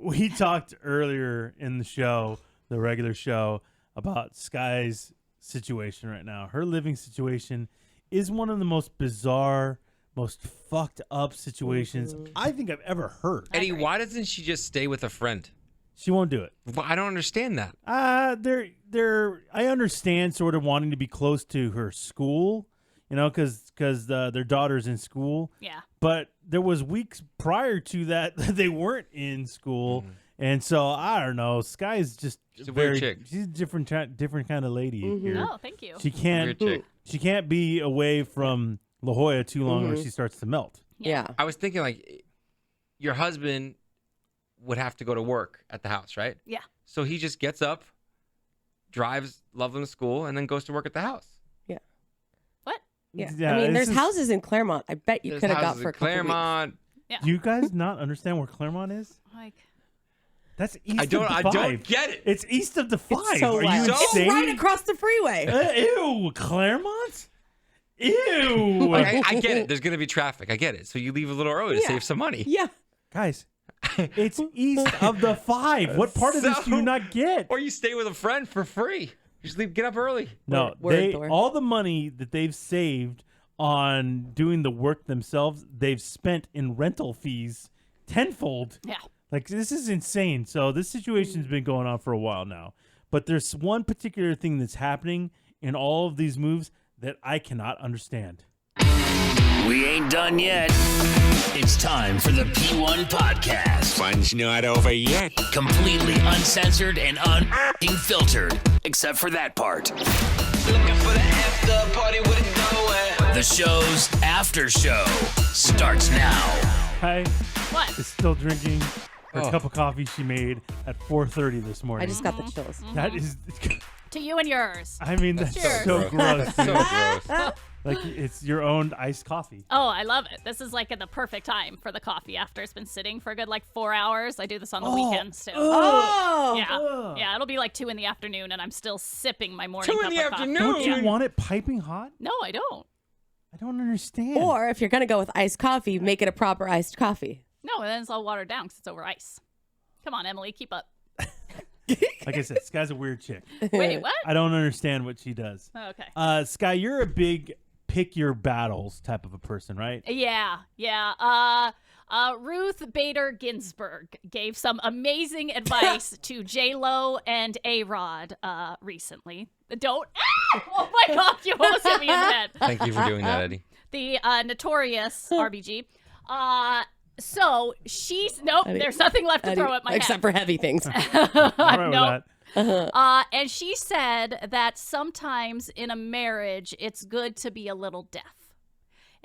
we talked earlier in the show, the regular show, about Sky's situation right now. Her living situation is one of the most bizarre, most fucked up situations I think I've ever heard. Eddie, why doesn't she just stay with a friend? She won't do it. Well, I don't understand that. I understand sort of wanting to be close to her school, because their daughter's in school. Yeah. But there was weeks prior to that they weren't in school, and so I don't know. Sky's just She's a weird chick. She's a different kind of lady here. No, thank you. She can't. She can't be away from La Jolla too long, or she starts to melt. Yeah. I was thinking like, your husband would have to go to work at the house, right? Yeah. So he just gets up, drives Loveland to school, and then goes to work at the house. Yeah. What? Yeah. Yeah, I mean, there's this is- houses in Claremont. I bet you There's could have got houses for in a couple weeks. Claremont. Yeah. Do you guys not understand where Claremont is? Like, That's east I of the don't five. get it. It's east of the five. It's so Are you wild. insane? It's right across the freeway. Ew, Claremont? Ew. Like, I get it. There's going to be traffic. I get it. So you leave a little early to Yeah. save some money. Yeah. Guys, it's east of the five. What part of this do you not get? Or you stay with a friend for free. You just get up early. No, Word, Thor. all the money that they've saved on doing the work themselves, they've spent in rental fees tenfold. yeah. Like, this is insane. So this situation's been going on for a while now. But there's one particular thing that's happening in all of these moves that I cannot understand. We ain't done yet. It's time for the P1 podcast. Fun's not over yet. Completely uncensored and unfiltered, except for that part. Looking for the after party with it going. The show's after show starts now. Hi, What? is still drinking her cup of coffee she made at 4:30 this morning. I just got the chills. That is, To you and yours. I mean, that's Cheers. so gross. So dude. gross. Like, it's your own iced coffee. Oh, I love it. This is like at the perfect time for the coffee after it's been sitting for a good 4 hours. I do this on the weekends too. Oh. Yeah. Yeah, it'll be 2 in the afternoon and I'm still sipping my morning 2 cup in the of coffee. afternoon? Don't you want it piping hot? No, I don't. I don't understand. Or if you're going to go with iced coffee, make it a proper iced coffee. No, and then it's all watered down because it's over ice. Come on, Emily, keep up. Like I said, Sky's a weird chick. Wait, what? I don't understand what she does. Oh, okay. Sky, you're a big pick your battles type of a person, right? Yeah. Ruth Bader Ginsburg gave some amazing advice to J-Lo and A-Rod recently. Don't. Oh my God, you almost hit me in the head. Thank you for doing that, Eddie. The notorious RBG. So she's nope. There's nothing left to throw at my Except for heavy things. All right Nope. with that. And she said that sometimes in a marriage, it's good to be a little deaf.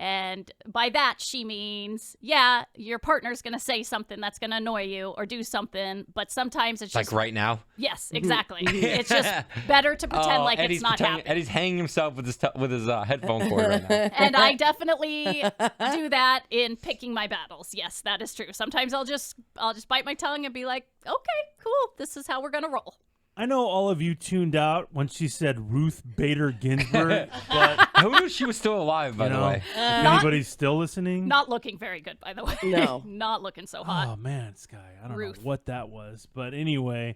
And by that, she means, yeah, your partner's going to say something that's going to annoy you or do something, but sometimes it's just... Like right now? Yes, exactly. It's just better to pretend like Eddie's it's not pretending- happening. Eddie's hanging himself with his headphone cord right now. And I definitely do that in picking my battles. Yes, that is true. Sometimes I'll just bite my tongue and be like, okay, cool, this is how we're going to roll. I know all of you tuned out when she said Ruth Bader Ginsburg, but Who knew she was still alive, by the way? if anybody's still listening, Not looking very good, by the way. No. Not looking so hot. oh man, Sky, I don't Ruth. know what that was, but anyway,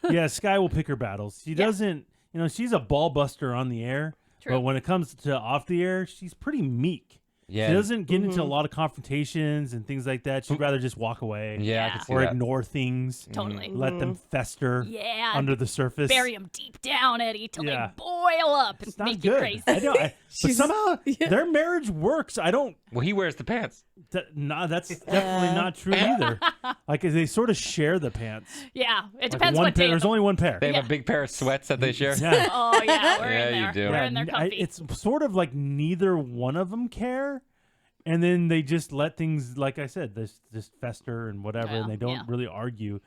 yeah, Sky will pick her battles. She doesn't, she's a ball buster on the air, True. but when it comes to off the air, she's pretty meek. Yeah. She doesn't get into a lot of confrontations and things like that. She'd rather just walk away, Yeah, I can see or that. ignore things, Totally. let them fester Yeah. under the surface. Bury them deep down, Eddie, till Yeah. they boil up and It's not make you good. crazy. I know, but somehow their marriage works. I don't. Well, he wears the pants. No, that's definitely not true either. Like they sort of share the pants. Yeah, it Like depends one what pair. day. There's only one pair. They have a big pair of sweats that they share. Yeah. Oh yeah, we're Yeah, in there. you do. We're Yeah, in there comfy. it's sort of like neither one of them care, and then they just let things, like I said, just fester and whatever, Yeah, and they don't yeah. really argue,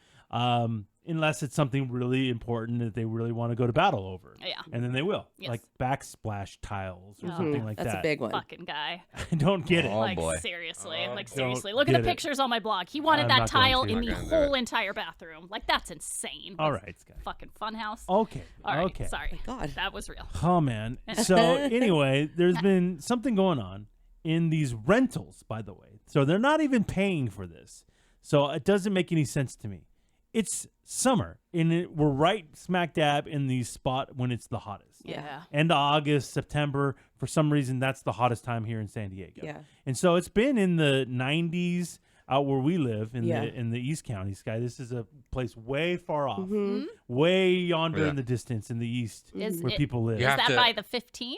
unless it's something really important that they really want to go to battle over. Yeah. And then they will, Yes. like backsplash tiles or Oh. something like That's that. a big one. Fucking guy. I don't get it. Oh, like boy. seriously, don't look at get the it. pictures on my blog. He wanted I'm that not going tile to. in I'm the not gonna do whole it. entire bathroom. Like that's insane. All That's right, Sky. Fucking funhouse. Okay. All right, okay. sorry. God. That was real. Oh man. So anyway, there's been something going on in these rentals, by the way. So they're not even paying for this. So it doesn't make any sense to me. it's summer, and we're right smack dab in the spot when it's the hottest. Yeah. End of August, September. For some reason, that's the hottest time here in San Diego. Yeah. And so it's been in the 90s out where we live in Yeah. the East County Sky. This is a place way far off, Mm-hmm. way yonder Yeah. in the distance in the east Is where it- people live. You Is have that to- by the 15?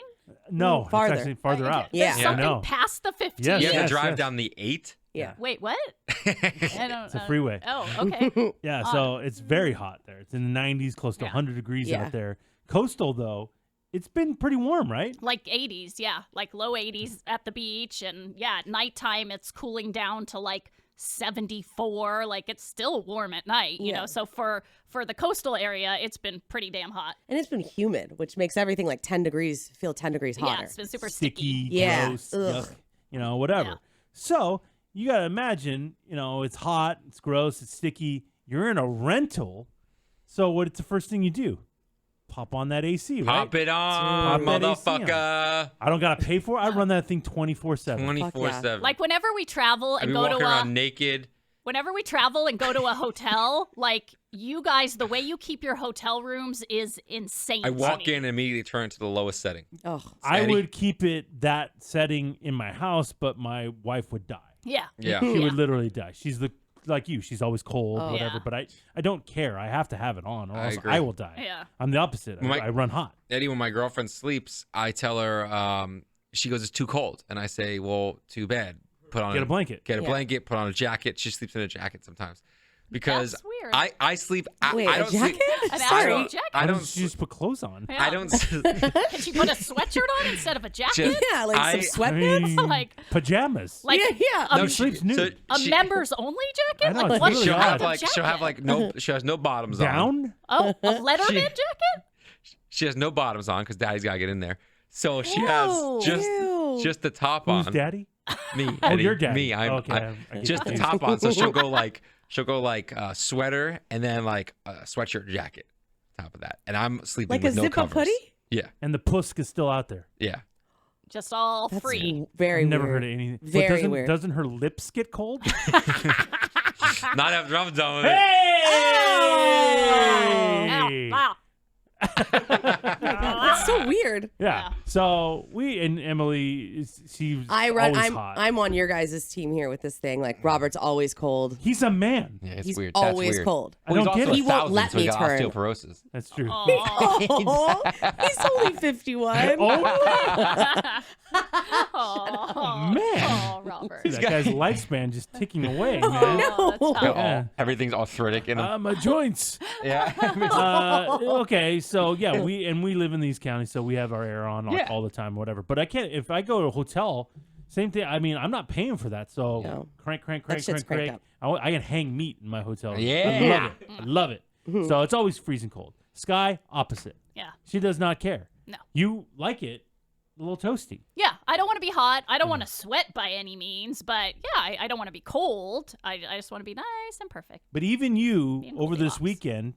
No, Farther. it's actually farther out. Yeah. There's I something know. past the 15. Yes, You have yes, to drive yes. down the 8. Yeah. Wait, what? I don't It's a freeway. Oh, okay. Yeah, so it's very hot there. It's in the 90s, close to Yeah. 100 degrees Yeah. out there. Coastal, though, it's been pretty warm, right? Like 80s, yeah. Like low 80s at the beach. And yeah, at nighttime, it's cooling down to like 74. Like it's still warm at night, you Yeah. know. So for the coastal area, it's been pretty damn hot. And it's been humid, which makes everything like 10 degrees feel 10 degrees hotter. Yeah, it's been super Sticky, sticky. Yeah. gross, Ugh. yuck, whatever. Yeah. So you got to imagine, it's hot, it's gross, it's sticky. You're in a rental. So what's the first thing you do? Pop on that AC, right? Pop it on, Pop that AC on. motherfucker. I don't got to pay for it. I run that thing 24/7. 24/7. Like whenever we travel I'd and be go to walking a around naked. whenever we travel and go to a hotel, like you guys, the way you keep your hotel rooms is insane. I to walk me. in and immediately turn it to the lowest setting. Oh, I Steady. would keep it that setting in my house, but my wife would die. Yeah. Yeah. She would literally die. She's like you. She's always cold, Oh. whatever. Yeah. But I don't care. I have to have it on, or I else agree. I will die. Yeah. I'm the opposite. I run hot. Eddie, when my girlfriend sleeps, I tell her, she goes, it's too cold. And I say, well, too bad. Put on Get a blanket. Get a Yeah. blanket, put on a jacket. She sleeps in a jacket sometimes. Because That's weird. I sleep. wait, I a don't jacket? sleep. An Sorry. actual jacket. I Why don't. doesn't she just put clothes on? Yeah. I don't. Can she put a sweatshirt on instead of a jacket? Just- yeah, like I- some I sweatpants. mean, Like- pajamas. Like yeah. a, No, sleeps nude. a she- members only jacket? I know, like it's what really She'll odd. have kind of like she'll have jacket? like no. She has no bottoms on. Down? Oh, a Letterman She- jacket? She has no bottoms on because Daddy's got to get in there. So she Ew. has Ew. just the top Who's on. daddy? Me. Oh, Eddie. your daddy. Me. I'm Okay, I get just the confused. top on. So she'll go like sweater and then like a sweatshirt jacket. Top of that, and I'm sleeping Like a with no zip-up covers. hoodie? Yeah, And the pusk is still out there. yeah. Just all That's free. very I've never weird. heard of anything. But Very doesn't, weird. Doesn't her lips get cold? Not have drums on it. Hey! Ow, ow. That's so weird. Yeah. So we and Emily, she's always hot. I'm on your guys' team here with this thing. Like Robert's always cold. He's a man. Yeah, it's He's weird. always That's weird. cold. I don't get it. He won't let me turn. Osteoporosis. That's true. Oh, he's only 51. Oh, man. Oh, Robert. That guy's lifespan just ticking away, man. Oh, that's tough. Yeah. Everything's arthritic in him. My joints. yeah. Okay, so yeah, we live in these counties, so we have our air on all the time, whatever. But I can't if I go to a hotel. Same thing. I mean, I'm not paying for that, so No. crank. That shit's cranked up. I can hang meat in my hotel room. Yeah. I love it. So it's always freezing cold. Sky, opposite. Yeah. She does not care. No. You like it a little toasty. Yeah, I don't want to be hot. I don't want to sweat by any means, but yeah, I don't want to be cold. I just want to be nice and perfect. But even you, Being over this Goldilocks. weekend,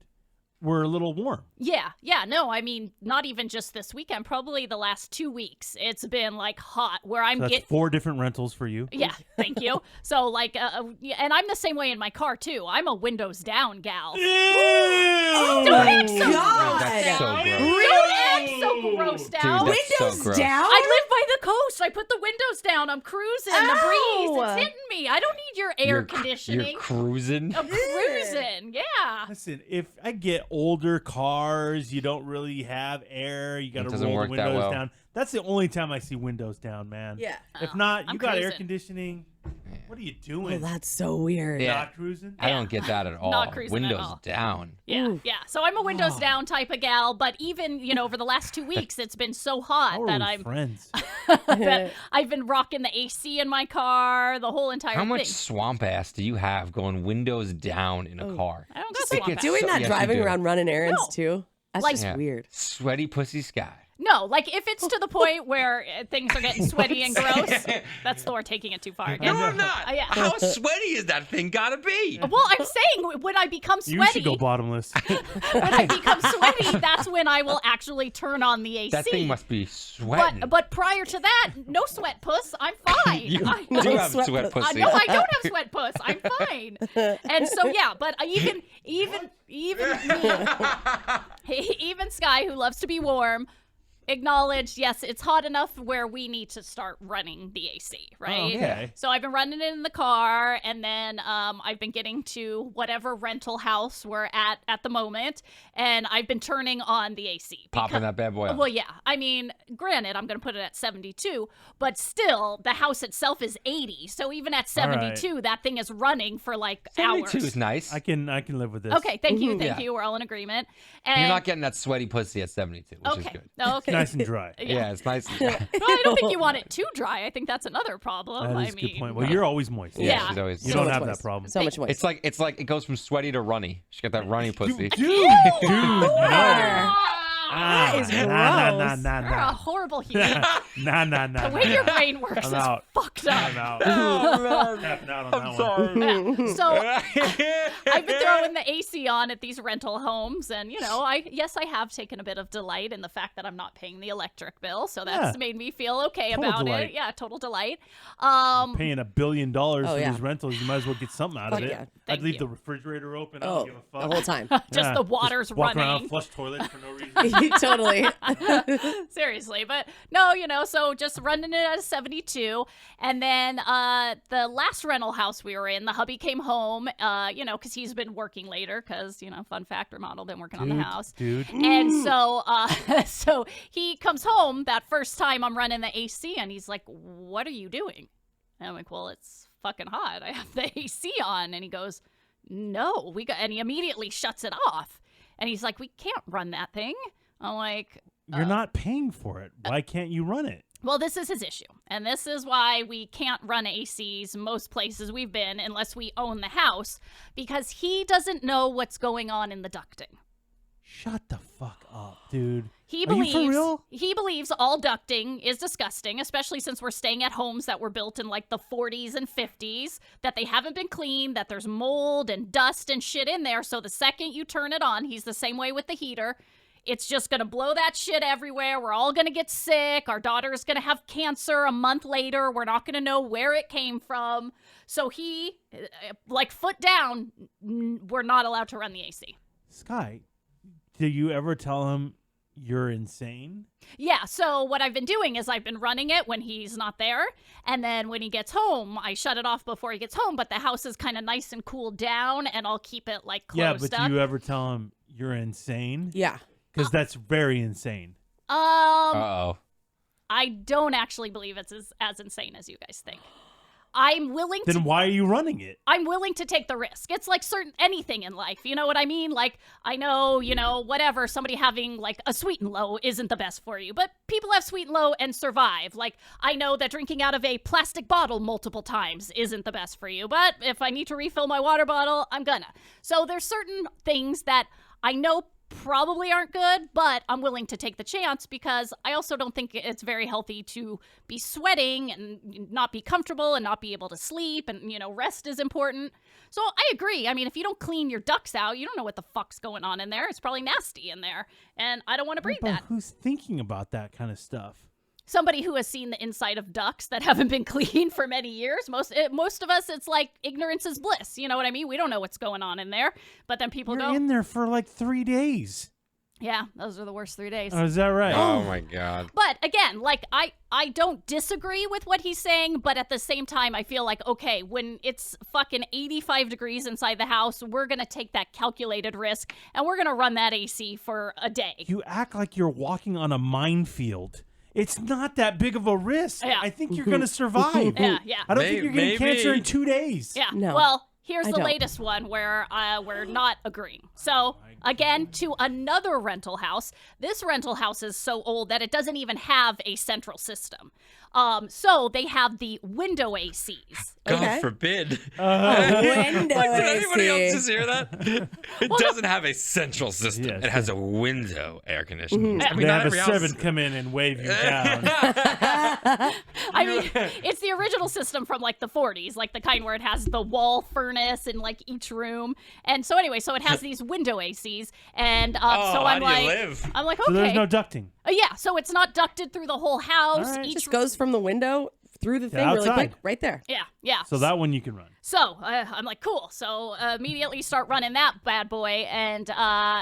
were a little warm. Yeah, no, I mean, not even just this weekend, probably the last 2 weeks. It's been like hot where I'm So that's getting. 4 different rentals for you. Yeah, thank you. So, like, yeah, and I'm the same way in my car, too. I'm a windows down gal. Oh Don't my act so God. That's so gross. Don't act so grossed out. Dude, that's so Windows gross. down? I live by the coast. I put the windows down. I'm cruising. The breeze. Ow. It's hitting me. I don't need your air conditioning. You're cruising. I'm cruising. Yeah. Listen, if I get older cars, you don't really have air. You got It to doesn't roll the work that windows well. down. That's the only time I see windows down, man. Yeah. If not, I'm you got air cruising. conditioning. What are you Oh, doing? that's so weird. Yeah. Not cruising? I don't get that at all. Not cruising at Windows all. down. Yeah, Ooh. yeah. So I'm a windows down type of gal, but even, over the last 2 weeks, it's been so hot How are that we I'm friends? that I've been rocking the AC in my car, the whole entire How much thing. swamp ass do you have going windows down in a car? I don't go It swamp gets ass. Doing so- that yes, you driving do. around running errands No. too. That's Like- just Yeah. weird. Sweaty pussy sky. No, like if it's to the point where things are getting sweaty and gross, that's Thor taking it too far again. No, I'm not. Yeah. How sweaty is that thing gotta be? Well, I'm saying when I become You sweaty, should go bottomless. when I become sweaty, that's when I will actually turn on the AC. That thing must be sweating. But prior to that, no sweat puss. I'm fine. You I, do have sweat sweat pussy. pussy. no, I don't have sweat puss. I'm fine. And so yeah, but even me, even Sky, who loves to be warm, acknowledged, yes, it's hot enough where we need to start running the AC, right? Okay. So I've been running it in the car, and then I've been getting to whatever rental house we're at the moment, and I've been turning on the AC. Popping that bad boy up. Well, yeah. I mean, granted, I'm going to put it at 72, but still, the house itself is 80. So even at 72, that thing is running for like 72 hours. is nice. I can live with this. Okay, thank you, Yeah. thank you. We're all in agreement. And You're not getting that sweaty pussy at 72, which is okay, good. okay. Nice and dry. Yeah, it's nice. And dry. Well, I don't think you want it too dry. I think that's another problem. That I is a mean, good point. Well, you're always moist. Yeah. she's always. You So don't much have moist. that problem. So much moist. It's like it goes from sweaty to runny. She got that runny pussy. Dude, no. Ah, That is nah, gross. nah, you're a nah, horrible human. nah, nah, nah. The way your brain works I'm is out. fucked I'm up. out. Tapping out on that one. Yeah. So I've been throwing the AC on at these rental homes, and I have taken a bit of delight in the fact that I'm not paying the electric bill, so that's Yeah. made me feel okay Total about delight. it. Yeah, total delight. Paying $1 billion for yeah. these rentals, you might as well get something out of Fuck it. yeah. I'd Thank leave you. the refrigerator open. I Oh, don't give a the fuck. whole time. Just Yeah, the water's walk running. around, flush toilets for no reason. Totally. Seriously, but no, so just running it at a 72. And then the last rental house we were in, the hubby came home, because he's been working later because, fun fact, remodel, been working on the house. Dude. And so so he comes home that first time I'm running the AC, and he's like, "What are you doing?" And I'm like, "Well, it's fucking hot. I have the AC on." And he goes, "No, and he immediately shuts it off. And he's like, "We can't run that thing." I'm like, You're not paying for it. Why can't you run it? well, this is his issue. And this is why we can't run ACs most places we've been unless we own the house, because he doesn't know what's going on in the ducting. Shut the fuck up, dude. He Are you for real? He believes all ducting is disgusting, especially since we're staying at homes that were built in like the 40s and 50s, that they haven't been cleaned, that there's mold and dust and shit in there. So the second you turn it on, he's the same way with the heater. It's just going to blow that shit everywhere. We're all going to get sick. Our daughter's going to have cancer a month later. We're not going to know where it came from. So he, like, foot down, we're not allowed to run the AC. Sky, do you ever tell him you're insane? Yeah, so what I've been doing is I've been running it when he's not there, and then when he gets home, I shut it off before he gets home, but the house is kind of nice and cooled down, and I'll keep it, like, Yeah, closed but up. do you ever tell him you're insane? Yeah. Because that's very insane. Uh-oh. I don't actually believe it's as insane as you guys think. I'm willing to... Then why are you running it? I'm willing to take the risk. It's like anything in life. You know what I mean? Like, I know, whatever, somebody having like a sweet and low isn't the best for you, but people have sweet and low and survive. Like, I know that drinking out of a plastic bottle multiple times isn't the best for you, but if I need to refill my water bottle, I'm gonna. So there's certain things that I know probably aren't good, but I'm willing to take the chance because I also don't think it's very healthy to be sweating and not be comfortable and not be able to sleep, and rest is important. So I agree. I mean, if you don't clean your ducts out, you don't know what the fuck's going on in there. It's probably nasty in there, and I don't want to breathe But that. who's thinking about that kind of stuff? Somebody who has seen the inside of ducts that haven't been cleaned for many years. Most of us, it's like ignorance is bliss. You know what I mean? We don't know what's going on in there, but then people You're go, in there for like 3 days. yeah, those are the worst 3 days. Oh, is that right? Oh my God. But again, like I don't disagree with what he's saying, but at the same time, I feel like, okay, when it's fucking 85 degrees inside the house, we're going to take that calculated risk and we're going to run that AC for a day. You act like you're walking on a minefield. It's not that big of a risk. Yeah. I think you're going to survive. Yeah. I don't think you're getting Maybe. cancer in 2 days. Yeah. No, Well, here's I the don't. latest one where we're not agreeing. So, again, to another rental house. This rental house is so old that it doesn't even have a central system. So they have the window ACs. God Okay. forbid. Window Like, did anybody else AC. just hear that? It doesn't have a central system. Yes, it has a window air conditioning. I mean, They not have a every house- servant come in and wave you down. I mean, it's the original system from like the 40s, like the kind where it has the wall furnace in like each room. And so anyway, so it has these window ACs, and so how I'm do you like, live? I'm like, okay, So there's no ducting. Yeah, so it's not ducted through the whole house. All right. Each Just goes from the window through the thing really outside. quick, right there. yeah. So that one you can run. So I'm like, cool. So immediately start running that bad boy. And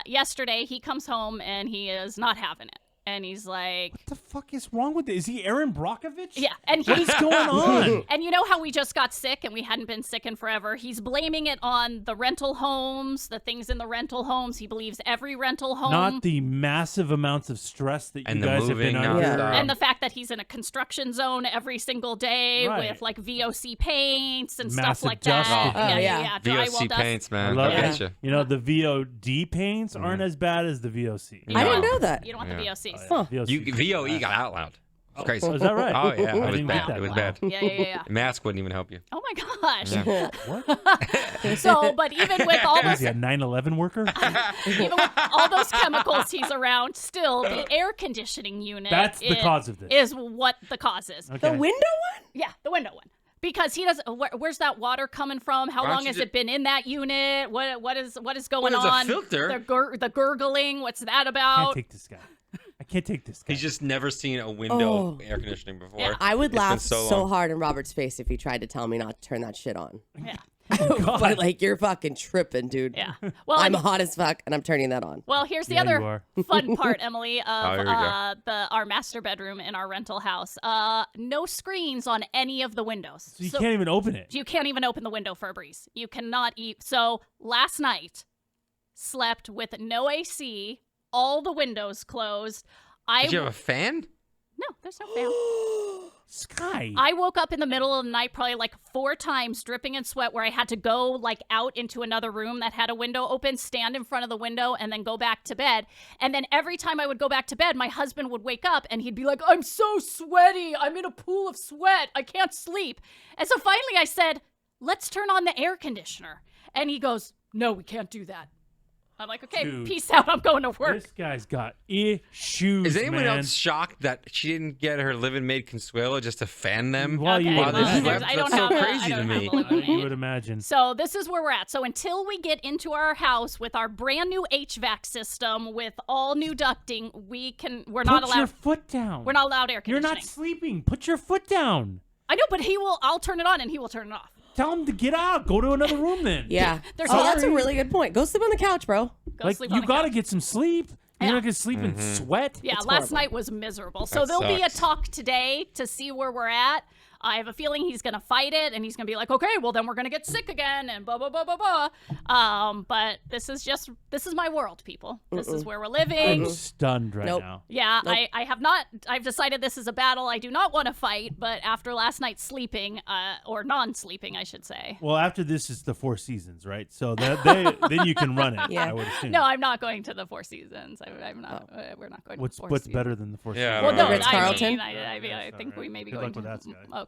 yesterday he comes home and he is not having it. And he's like, What the fuck is wrong with it? Is he Aaron Brockovich? yeah. And What he's is going on? And you know how we just got sick and we hadn't been sick in forever? He's blaming it on the rental homes, the things in the rental homes. He believes every rental home. Not the massive amounts of stress that you And the guys have been moving under. nonstop. and the fact that he's in a construction zone every single day Right. with like VOC paints and Massive stuff like dust. that. Oh, yeah. Drywall VOC dust. paints, I man. love I it. get you. You know, the VOD paints aren't as bad as the VOC. You I don't didn't want- know that. You don't want the VOCs. Huh. VOC. VOE got out loud. It's crazy. Oh, is that right? Oh, yeah. I It was didn't get bad. that. It was Wow. bad. Yeah. Mask wouldn't even help you. Oh my gosh. Yeah. What? So, but even with all Is those, he a 9/11 worker? even with all those chemicals he's around, still the air conditioning unit. That's the cause of this. Is what the cause is. Okay. The window one? Yeah, the window one. Because he doesn't. Where's that water coming from? How Why don't long you has ju- it been in that unit? What is going Well, there's a on? filter. The gurgling. What's that I can't about? take this guy. I can't take this guy. He's just never seen a window Oh. air conditioning before. Yeah. I would It's been laugh so so long. hard in Robert's face if he tried to tell me not to turn that shit on. Yeah. But like, you're fucking tripping, dude. Yeah. Well, I'm and- hot as fuck, and I'm turning that on. well, here's the Yeah, you other are. fun part, Emily, of here we go. our master bedroom in our rental house. No screens on any of the windows. So you can't even open it. You can't even open the window for a breeze. You cannot eat. So last night, slept with no AC, all the windows closed. Did you have a fan? No, there's no fan. Sky. I woke up in the middle of the night probably like 4 times dripping in sweat where I had to go like out into another room that had a window open, stand in front of the window, and then go back to bed. And then every time I would go back to bed, my husband would wake up and he'd be like, I'm so sweaty. I'm in a pool of sweat. I can't sleep. And so finally I said, let's turn on the air conditioner. And he goes, no, we can't do that. I'm like, okay, Dude. peace out. I'm going to work. This guy's got issues. Is anyone man. else shocked that she didn't get her living maid Consuelo just to fan them? While you Okay, would While they imagine. slept? I don't That's so have a- crazy I to don't me. have a living You maid. would imagine. So this is where we're at. So until we get into our house with our brand new HVAC system with all new ducting, we're not Put your allowed. foot down. We're not allowed air You're conditioning. not sleeping. Put your foot down. I know, but I'll turn it on and he will turn it off. Tell him to get out. Go to another room then. Yeah. There's Oh, no- that's a really good point. Go sleep on the couch, bro. Go Like sleep on you the gotta couch. get some sleep. You're Yeah. not gonna sleep in sweat. Yeah, It's last horrible. night was miserable. So That there'll be a sucks. talk today to see where we're at. I have a feeling he's going to fight it, and he's going to be like, okay, well, then we're going to get sick again, and blah, blah, blah, blah, blah. But this is my world, people. This is where we're living. I'm stunned right Nope. now. Yeah, I've decided this is a battle I do not want to fight, but after last night's sleeping, or non-sleeping, I should say. Well, after this is the Four Seasons, right? So then you can run it. Yeah. I would assume. No, I'm not going to the Four Seasons. I'm not. We're not going to What's the Four what's Seasons. better than the Four Yeah, Seasons? Well, no, Ritz I Carlton? mean, I think we may be Good going luck to. with that, Sky.